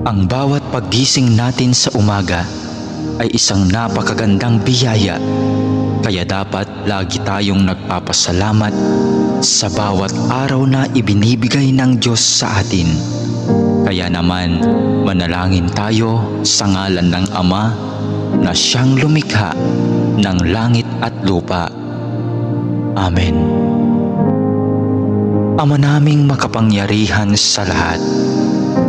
Ang bawat paggising natin sa umaga ay isang napakagandang biyaya, kaya dapat lagi tayong nagpapasalamat sa bawat araw na ibinibigay ng Diyos sa atin. Kaya naman, manalangin tayo sa ngalan ng Ama na siyang lumikha ng langit at lupa. Amen. Ama naming makapangyarihan sa lahat,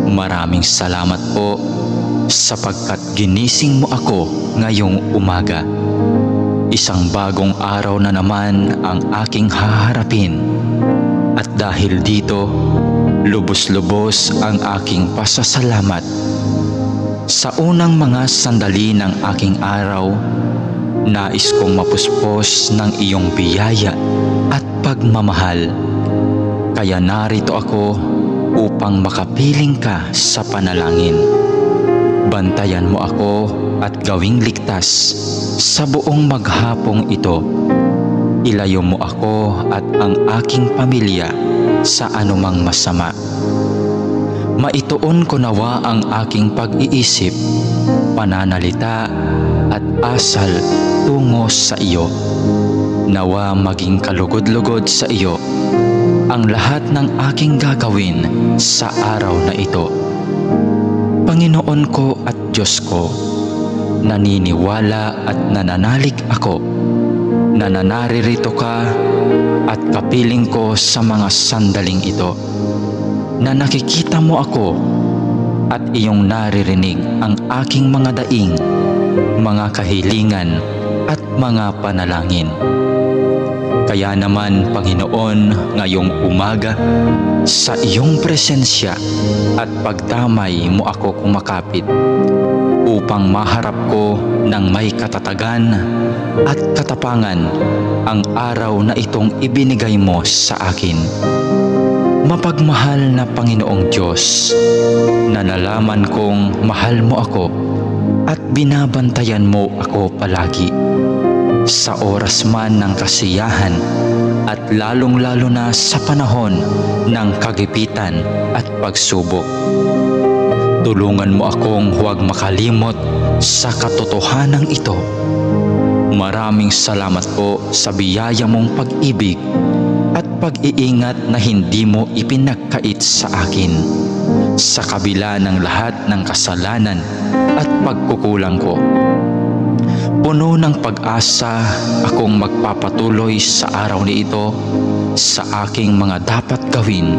maraming salamat po sapagkat ginising mo ako ngayong umaga. Isang bagong araw na naman ang aking haharapin. At dahil dito, lubos-lubos ang aking pasasalamat. Sa unang mga sandali ng aking araw, nais kong mapuspos ng iyong biyaya at pagmamahal. Kaya narito ako upang makapiling ka sa panalangin. Bantayan mo ako at gawing ligtas sa buong maghapong ito. Ilayo mo ako at ang aking pamilya sa anumang masama. Maituon ko nawa ang aking pag-iisip, pananalita at asal tungo sa iyo. Nawa maging kalugod-lugod sa iyo ang lahat ng aking gagawin sa araw na ito. Panginoon ko at Diyos ko, naniniwala at nananalig ako na naririto ka at kapiling ko sa mga sandaling ito, na nakikita mo ako at iyong naririnig ang aking mga daing, mga kahilingan at mga panalangin. Kaya naman, Panginoon, ngayong umaga, sa iyong presensya at pagdamay mo ako kumakapit upang maharap ko ng may katatagan at katapangan ang araw na itong ibinigay mo sa akin. Mapagmahal na Panginoong Diyos, na nalaman kong mahal mo ako at binabantayan mo ako palagi. Sa oras man ng kasiyahan at lalong-lalo na sa panahon ng kagipitan at pagsubok. Tulungan mo akong huwag makalimot sa katotohanan ito. Maraming salamat po sa biyaya mong pag-ibig at pag-iingat na hindi mo ipinagkait sa akin, sa kabila ng lahat ng kasalanan at pagkukulang ko. Puno ng pag-asa akong magpapatuloy sa araw na ito sa aking mga dapat gawin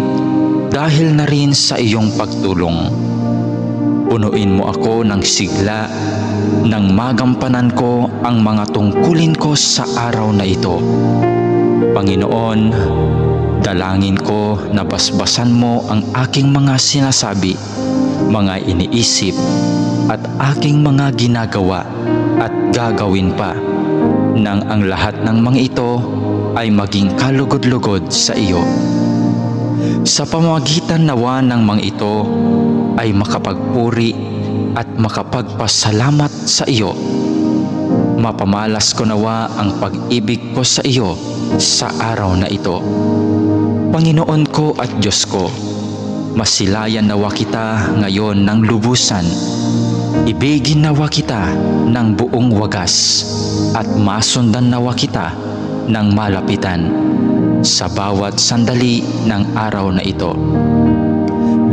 dahil na rin sa iyong pagtulong. Punuin mo ako ng sigla nang magampanan ko ang mga tungkulin ko sa araw na ito. Panginoon, dalangin ko na basbasan mo ang aking mga sinasabi, mga iniisip at aking mga ginagawa at gagawin pa, nang ang lahat ng mga ito ay maging kalugod-lugod sa iyo. Sa pamamagitan nawa ng mga ito ay makapagpuri at makapagpasalamat sa iyo. Mapamalas ko nawa ang pag-ibig ko sa iyo sa araw na ito. Panginoon ko at Diyos ko, masilayan nawa kita ngayon ng lubusan. Ibigin nawa kita ng buong wagas at masundan nawa kita ng malapitan sa bawat sandali ng araw na ito.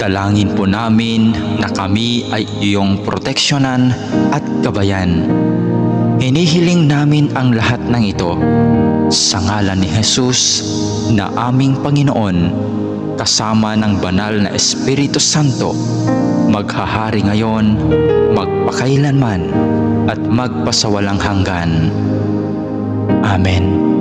Dalangin po namin na kami ay iyong proteksyonan at gabayan. Hinihiling namin ang lahat ng ito sa ngalan ni Jesus na aming Panginoon, kasama ng banal na Espiritu Santo, maghahari ngayon, magpakailanman at magpasawalang hanggan. Amen.